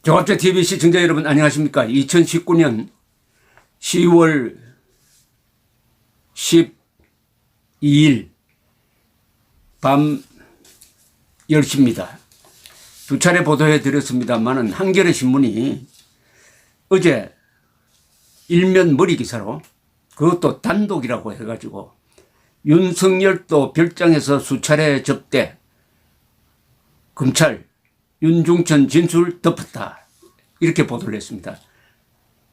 종합제TV 시청자 여러분 안녕하십니까. 2019년 10월 12일 밤 10시입니다. 두 차례 보도해 드렸습니다만은 한겨레 신문이 어제 일면 머리 기사로 그것도 단독이라고 해가지고 윤석열도 별장에서 수차례 접대, 검찰 윤중천 진술 덮었다, 이렇게 보도를 했습니다.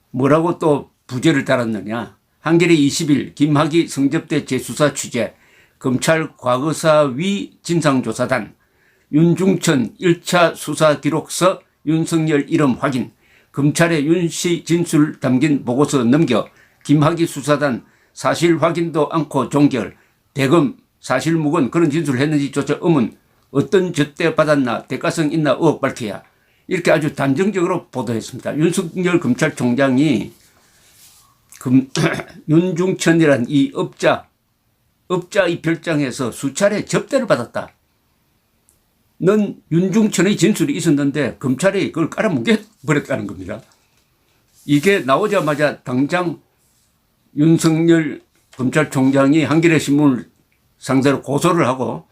뭐라고 또 부제를 달았느냐. 한겨레 20일 김학의 성접대 재수사 취재, 검찰 과거사위 진상조사단, 윤중천 1차 수사 기록서 윤석열 이름 확인, 검찰의 윤씨 진술 담긴 보고서 넘겨, 김학의 수사단 사실 확인도 않고 종결, 대검 사실 무근 그런 진술을 했는지조차 의문, 어떤 접대 받았나 대가성 있나 의혹 밝혀야, 이렇게 아주 단정적으로 보도했습니다. 윤석열 검찰총장이 윤중천이란 이 업자의 별장에서 수차례 접대를 받았다. 넌 윤중천의 진술이 있었는데 검찰이 그걸 깔아뭉개버렸다는 겁니다. 이게 나오자마자 당장 윤석열 검찰총장이 한겨레 신문을 상대로 고소를 하고,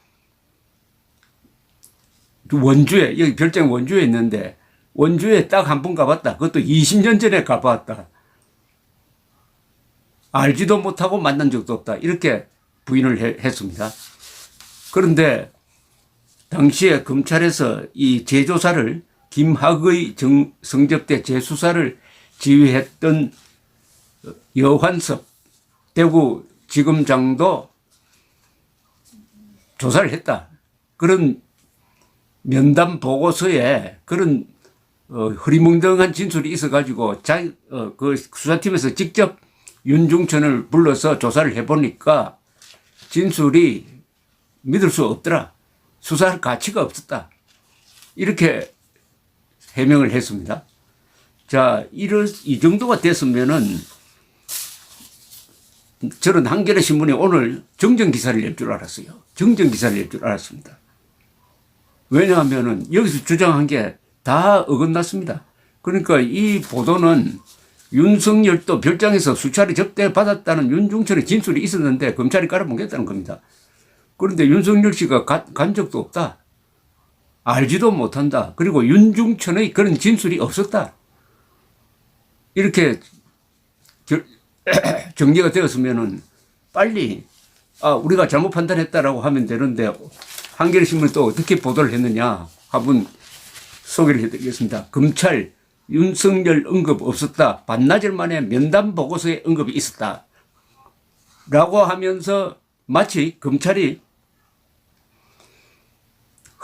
원주에, 여기 별장 원주에 있는데 원주에 딱 한 번 가봤다. 그것도 20년 전에 가봤다. 알지도 못하고 만난 적도 없다. 이렇게 부인을 했습니다. 그런데 당시에 검찰에서 이 재조사를, 김학의 성접대 재수사를 지휘했던 여환섭 대구지검장도 조사를 했다. 그런 면담 보고서에 그런 흐리멍덩한 진술이 있어가지고 그 수사팀에서 직접 윤중천을 불러서 조사를 해보니까 진술이 믿을 수 없더라. 수사할 가치가 없었다. 이렇게 해명을 했습니다. 자, 이 정도가 됐으면은 저는 한겨레 신문이 오늘 정정 기사를 낼 줄 알았어요. 정정 기사를 낼 줄 알았습니다. 왜냐하면은 여기서 주장한 게 다 어긋났습니다. 그러니까 이 보도는 윤석열도 별장에서 수차례 접대 받았다는 윤중천의 진술이 있었는데 검찰이 깔아뭉갰다는 겁니다. 그런데 윤석열 씨가 간 적도 없다. 알지도 못한다. 그리고 윤중천의 그런 진술이 없었다. 이렇게 정리가 되었으면은 빨리 우리가 잘못 판단했다라고 하면 되는데, 한겨레 신문이 또 어떻게 보도를 했느냐 한번 소개를 해드리겠습니다. 검찰 윤석열 언급 없었다. 반나절 만에 면담 보고서에 언급이 있었다. 라고 하면서 마치 검찰이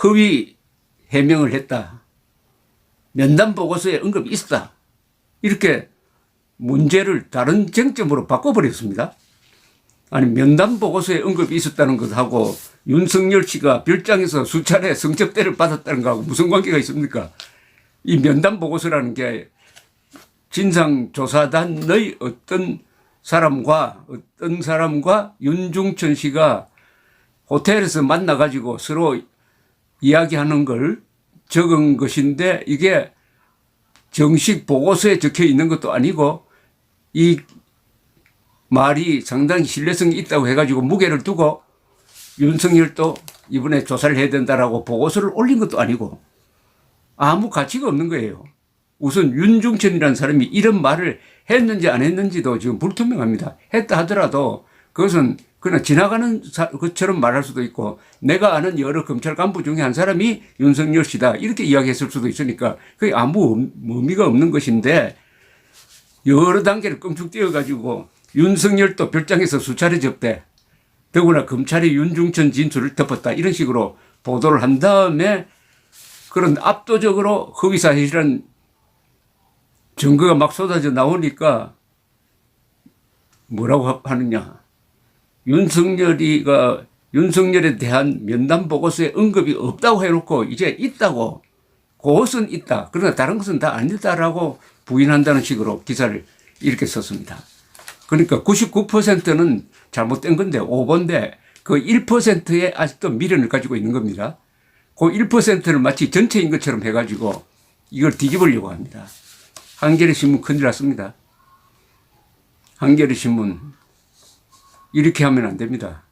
허위 해명을 했다. 면담 보고서에 언급이 있었다. 이렇게 문제를 다른 쟁점으로 바꿔버렸습니다. 아니, 면담 보고서에 언급이 있었다는 것하고 윤석열 씨가 별장에서 수차례 성접대를 받았다는 것하고 무슨 관계가 있습니까? 이 면담 보고서라는 게 진상조사단의 어떤 사람과 윤중천 씨가 호텔에서 만나가지고 서로 이야기하는 걸 적은 것인데, 이게 정식 보고서에 적혀 있는 것도 아니고 이 말이 상당히 신뢰성이 있다고 해가지고 무게를 두고 윤석열도 이번에 조사를 해야 된다라고 보고서를 올린 것도 아니고 아무 가치가 없는 거예요. 우선 윤중천이라는 사람이 이런 말을 했는지 안 했는지도 지금 불투명합니다. 했다 하더라도 그것은 그냥 지나가는 것처럼 말할 수도 있고, 내가 아는 여러 검찰 간부 중에 한 사람이 윤석열 씨다 이렇게 이야기했을 수도 있으니까 그게 아무 의미가 없는 것인데, 여러 단계를 껑충 띄워가지고 윤석열도 별장에서 수차례 접대, 더구나 검찰이 윤중천 진술을 덮었다, 이런 식으로 보도를 한 다음에 그런 압도적으로 허위사실이라는 증거가 막 쏟아져 나오니까 뭐라고 하느냐. 윤석열에 대한 면담 보고서에 언급이 없다고 해놓고 이제 있다고, 그것은 있다, 그러나 다른 것은 다 아니다라고 부인한다는 식으로 기사를 이렇게 썼습니다. 그러니까 99%는 잘못된 건데 오보인데 그 1%에 아직도 미련을 가지고 있는 겁니다. 그 1%를 마치 전체인 것처럼 해가지고 이걸 뒤집으려고 합니다. 한겨레 신문 큰일 났습니다. 한겨레 신문 이렇게 하면 안 됩니다.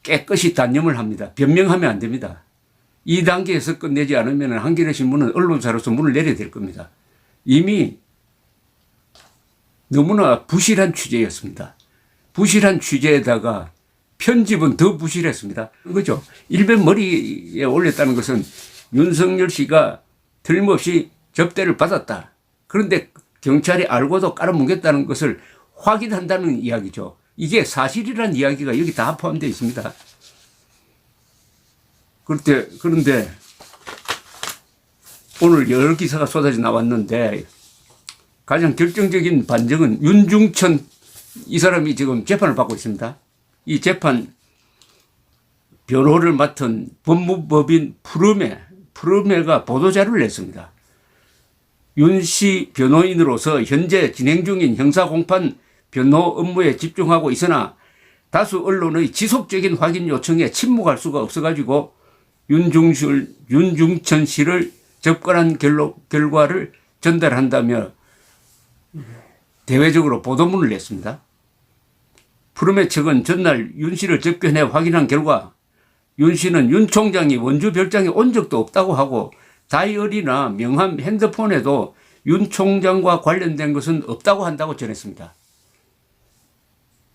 깨끗이 단념을 합니다. 변명하면 안 됩니다. 이 단계에서 끝내지 않으면 한겨레 신문은 언론사로서 문을 내려야 될 겁니다. 이미 너무나 부실한 취재였습니다. 부실한 취재에다가 편집은 더 부실했습니다. 그죠? 일변 머리에 올렸다는 것은 윤석열 씨가 틀림없이 접대를 받았다. 그런데 경찰이 알고도 깔아뭉갰다는 것을 확인한다는 이야기죠. 이게 사실이라는 이야기가 여기 다 포함되어 있습니다. 그런데 오늘 여러 기사가 쏟아져 나왔는데 가장 결정적인 반정은 윤중천 이 사람이 지금 재판을 받고 있습니다. 이 재판 변호를 맡은 법무법인 푸르메가 보도자료를 냈습니다. 윤 씨 변호인으로서 현재 진행 중인 형사공판 변호 업무에 집중하고 있으나 다수 언론의 지속적인 확인 요청에 침묵할 수가 없어가지고 윤중천 씨를 접근한 결과를 전달한다며 대외적으로 보도문을 냈습니다. 푸르메 측은 전날 윤 씨를 접견해 확인한 결과 윤 씨는 윤 총장이 원주 별장에 온 적도 없다고 하고 다이어리나 명함, 핸드폰에도 윤 총장과 관련된 것은 없다고 한다고 전했습니다.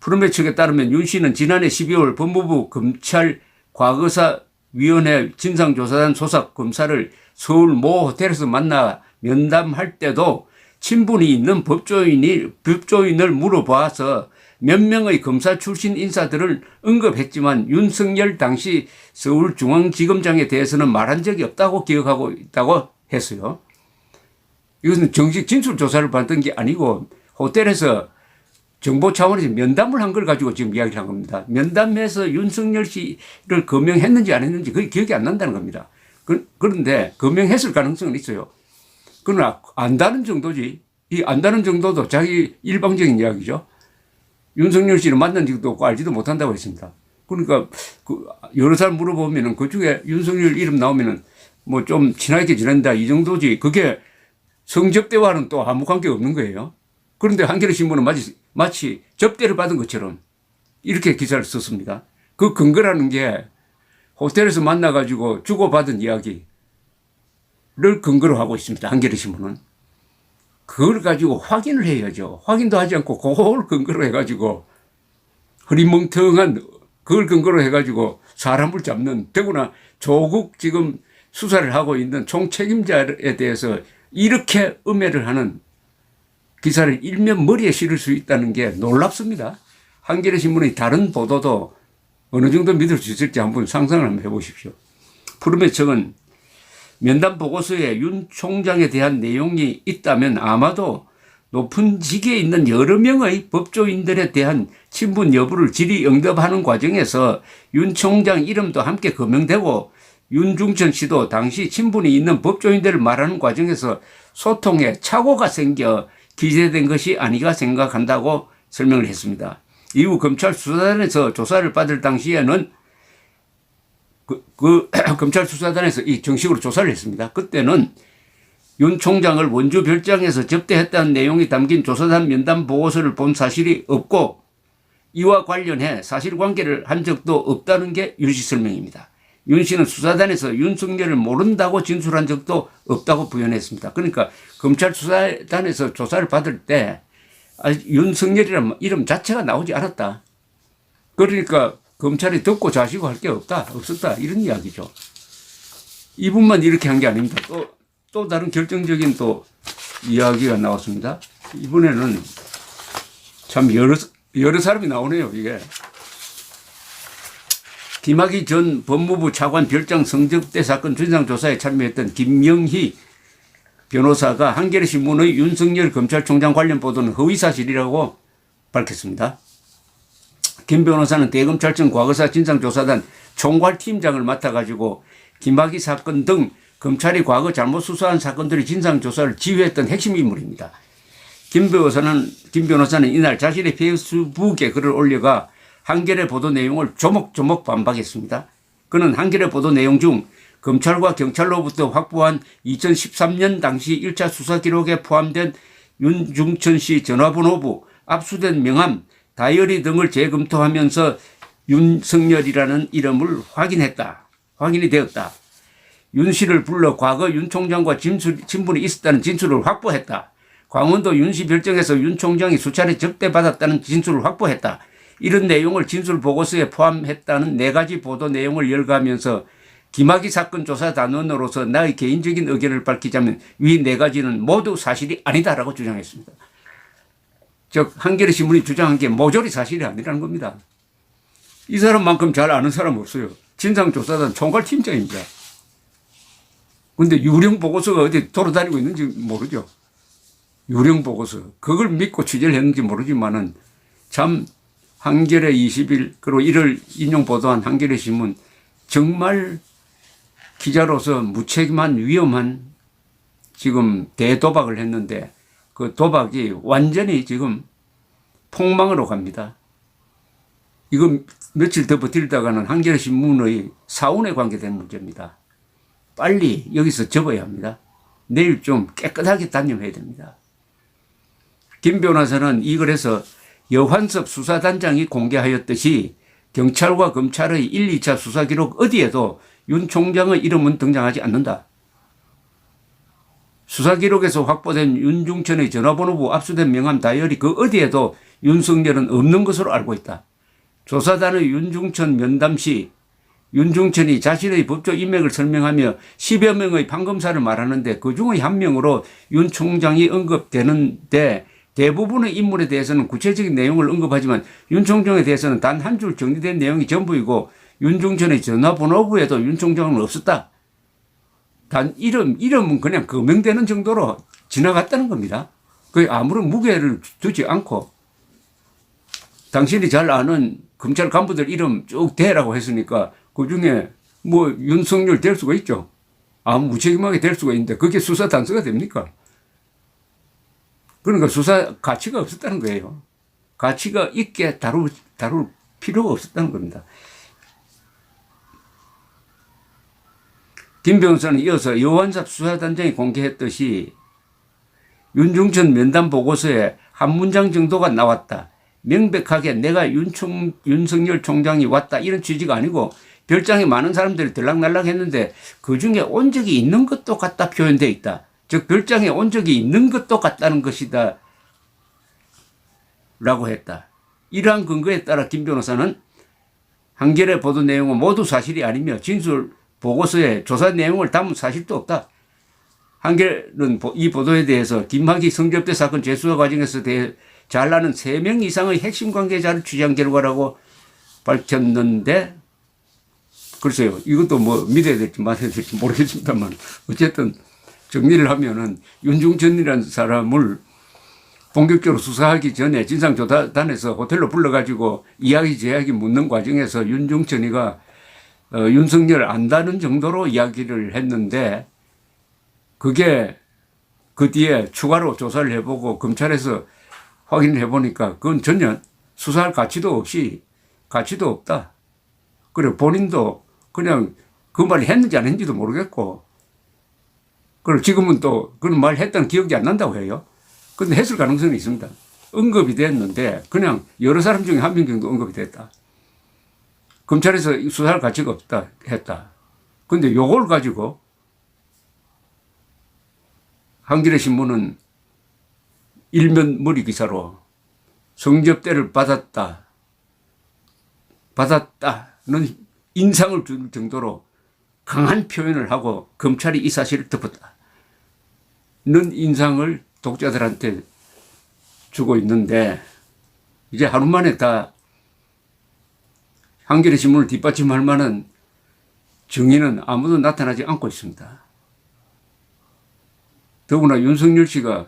푸르메 측에 따르면 윤 씨는 지난해 12월 법무부 검찰 과거사위원회 진상조사단 소속 검사를 서울 모 호텔에서 만나 면담할 때도 친분이 있는 법조인을 물어봐서 몇 명의 검사 출신 인사들을 언급했지만 윤석열 당시 서울중앙지검장에 대해서는 말한 적이 없다고 기억하고 있다고 했어요. 이것은 정식 진술 조사를 받던 게 아니고 호텔에서 정보 차원에서 면담을 한 걸 가지고 지금 이야기를 한 겁니다. 면담에서 윤석열 씨를 거명했는지 안 했는지 그게 기억이 안 난다는 겁니다. 그런데 거명했을 가능성은 있어요. 그러나 안다는 정도지. 이 안다는 정도도 자기 일방적인 이야기죠. 윤석열 씨를 만난 적도 없고 알지도 못한다고 했습니다. 그러니까 여러 사람 물어보면은 그 중에 윤석열 이름 나오면은 뭐 좀 친하게 지낸다 이 정도지. 그게 성접대와는 또 아무 관계가 없는 거예요. 그런데 한겨레 신문은 마치 접대를 받은 것처럼 이렇게 기사를 썼습니다. 그 근거라는 게 호텔에서 만나가지고 주고받은 이야기를 근거로 하고 있습니다. 한겨레 신문은. 그걸 가지고 확인을 해야죠. 확인도 하지 않고 그걸 근거로 해가지고 흐리멍텅한 그걸 근거로 해가지고 사람을 잡는 더구나 조국 지금 수사를 하고 있는 총책임자에 대해서 이렇게 음해를 하는 기사를 일면 머리에 실을 수 있다는 게 놀랍습니다. 한겨레 신문의 다른 보도도 어느 정도 믿을 수 있을지 한번 상상을 한번 해보십시오. 푸르메 측은 면담 보고서에 윤 총장에 대한 내용이 있다면 아마도 높은 직에 있는 여러 명의 법조인들에 대한 친분 여부를 질의응답하는 과정에서 윤 총장 이름도 함께 거명되고 윤중천 씨도 당시 친분이 있는 법조인들을 말하는 과정에서 소통에 착오가 생겨 기재된 것이 아니가 생각한다고 설명을 했습니다. 이후 검찰 수사단에서 조사를 받을 당시에는 검찰 수사단에서 이 정식으로 조사를 했습니다. 그때는 윤 총장을 원주 별장에서 접대했다는 내용이 담긴 조사단 면담 보고서를 본 사실이 없고 이와 관련해 사실관계를 한 적도 없다는 게 윤 씨 설명입니다. 윤 씨는 수사단에서 윤석열을 모른다고 진술한 적도 없다고 부연했습니다. 그러니까 검찰 수사단에서 조사를 받을 때 윤석열이라는 이름 자체가 나오지 않았다. 그러니까 검찰이 듣고 자시고 할 게 없었다. 이런 이야기죠. 이분만 이렇게 한 게 아닙니다. 또 다른 결정적인 또 이야기가 나왔습니다. 이번에는 참 여러 사람이 나오네요, 이게. 김학의 전 법무부 차관 별장 성접대 사건 진상조사에 참여했던 김영희 변호사가 한겨레 신문의 윤석열 검찰총장 관련 보도는 허위사실이라고 밝혔습니다. 김 변호사는 대검찰청 과거사 진상조사단 총괄팀장을 맡아가지고 김학의 사건 등 검찰이 과거 잘못 수사한 사건들의 진상조사를 지휘했던 핵심 인물입니다. 김 변호사는 이날 자신의 페이스북에 글을 올려가 한겨레 보도 내용을 조목조목 반박했습니다. 그는 한겨레 보도 내용 중 검찰과 경찰로부터 확보한 2013년 당시 1차 수사 기록에 포함된 윤중천 씨 전화번호부, 압수된 명함, 다이어리 등을 재검토하면서 윤석열이라는 이름을 확인이 되었다. 윤 씨를 불러 과거 윤 총장과 친분이 있었다는 진술을 확보했다. 강원도 윤 씨 별정에서 윤 총장이 수차례 접대받았다는 진술을 확보했다. 이런 내용을 진술 보고서에 포함했다는 4가지 보도 내용을 열거하면서 김학의 사건 조사 단원으로서 나의 개인적인 의견을 밝히자면 위 4가지는 모두 사실이 아니다라고 주장했습니다. 즉 한겨레 신문이 주장한 게 모조리 사실이 아니라는 겁니다. 이 사람만큼 잘 아는 사람 없어요. 진상조사단 총괄팀장입니다. 그런데 유령 보고서가 어디 돌아다니고 있는지 모르죠. 유령 보고서. 그걸 믿고 취재를 했는지 모르지만은 참 한겨레 20일 그리고 이를 인용 보도한 한겨레 신문 정말 기자로서 무책임한 위험한 지금 대도박을 했는데 그 도박이 완전히 지금 폭망으로 갑니다. 이거 며칠 더 버틸다가는 한겨레 신문의 사운에 관계된 문제입니다. 빨리 여기서 접어야 합니다. 내일 좀 깨끗하게 단념해야 됩니다. 김 변호사는 이걸 해서 여환섭 수사단장이 공개하였듯이 경찰과 검찰의 1, 2차 수사 기록 어디에도 윤 총장의 이름은 등장하지 않는다. 수사 기록에서 확보된 윤중천의 전화번호부, 압수된 명함, 다이어리 그 어디에도 윤석열은 없는 것으로 알고 있다. 조사단의 윤중천 면담 시 윤중천이 자신의 법적 인맥을 설명하며 10여 명의 판검사를 말하는데 그중의 한 명으로 윤 총장이 언급되는데 대부분의 인물에 대해서는 구체적인 내용을 언급하지만 윤 총장에 대해서는 단 한 줄 정리된 내용이 전부이고 윤중천의 전화번호부에도 윤 총장은 없었다. 단 이름은 그냥 거명되는 정도로 지나갔다는 겁니다. 거의 아무런 무게를 두지 않고 당신이 잘 아는 검찰 간부들 이름 쭉 대라고 했으니까 그중에 뭐 윤석열 될 수가 있죠. 아무 무책임하게 될 수가 있는데 그게 수사 단서가 됩니까? 그러니까 수사 가치가 없었다는 거예요. 가치가 있게 다룰 필요가 없었다는 겁니다. 김 변호사는 이어서 여환섭 수사단장이 공개했듯이 윤중천 면담 보고서에 한 문장 정도가 나왔다. 명백하게 내가 윤석열 총장이 왔다 이런 취지가 아니고 별장에 많은 사람들이 들락날락 했는데 그중에 온 적이 있는 것도 같다 표현되어 있다. 즉 별장에 온 적이 있는 것도 같다는 것이다 라고 했다. 이러한 근거에 따라 김 변호사는 한겨레 보도 내용은 모두 사실이 아니며 진술 보고서에 조사 내용을 담은 사실도 없다. 한겨레는 이 보도에 대해서 김학의 성접대 사건 재수사 과정에서 잘 아는 3명 이상의 핵심 관계자를 취재한 결과라고 밝혔는데 글쎄요. 이것도 뭐 믿어야 될지 말아야 될지 모르겠습니다만 어쨌든 정리를 하면은 윤중천이라는 사람을 본격적으로 수사하기 전에 진상조사단에서 호텔로 불러가지고 이야기 제약이 묻는 과정에서 윤중천이가 윤석열을 안다는 정도로 이야기를 했는데 그게 그 뒤에 추가로 조사를 해보고 검찰에서 확인을 해보니까 그건 전혀 수사할 가치도 없다. 그리고 본인도 그냥 그 말을 했는지 안 했는지도 모르겠고 그리고 지금은 또 그런 말 했다는 기억이 안 난다고 해요. 근데 했을 가능성이 있습니다. 언급이 됐는데 그냥 여러 사람 중에 한 명 정도 언급이 됐다. 검찰에서 수사할 가치가 없다 했다. 근데 요걸 가지고 한겨레 신문은 일면 머리 기사로 성접대를 받았다는 인상을 줄 정도로 강한 표현을 하고 검찰이 이 사실을 덮었다는 인상을 독자들한테 주고 있는데 이제 하루 만에 다 한겨레 신문을 뒷받침할 만한 증인은 아무도 나타나지 않고 있습니다. 더구나 윤석열 씨가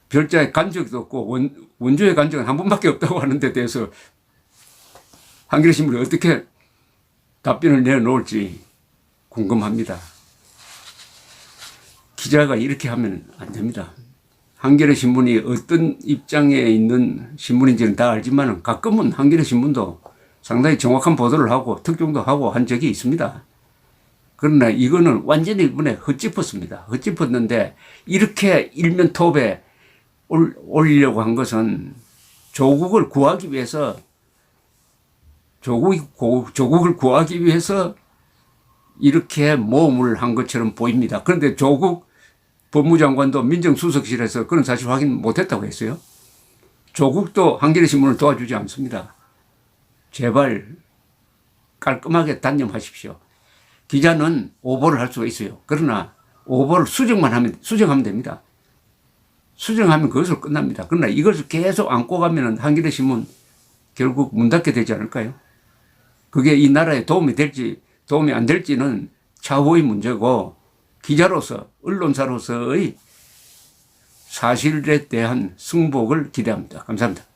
별자에 간 적도 없고 원조에 간 적은 한 번밖에 없다고 하는 데 대해서 한겨레 신문이 어떻게 답변을 내놓을지 궁금합니다. 기자가 이렇게 하면 안 됩니다. 한겨레 신문이 어떤 입장에 있는 신문인지는 다 알지만 가끔은 한겨레 신문도 상당히 정확한 보도를 하고 특종도 하고 한 적이 있습니다. 그러나 이거는 완전히 이번에 헛짚었습니다. 헛짚었는데 이렇게 일면 톱에 올리려고 한 것은 조국을 구하기 위해서 조국을 구하기 위해서 이렇게 모험을 한 것처럼 보입니다. 그런데 조국 법무장관도 민정수석실에서 그런 사실 확인 못했다고 했어요. 조국도 한겨레 신문을 도와주지 않습니다. 제발 깔끔하게 단념하십시오. 기자는 오보를 할 수가 있어요. 그러나 오보를 수정하면 됩니다. 수정하면 그것으로 끝납니다. 그러나 이것을 계속 안고 가면 한겨레 신문 결국 문 닫게 되지 않을까요? 그게 이 나라에 도움이 될지 도움이 안 될지는 차후의 문제고 기자로서 언론사로서의 사실에 대한 승복을 기대합니다. 감사합니다.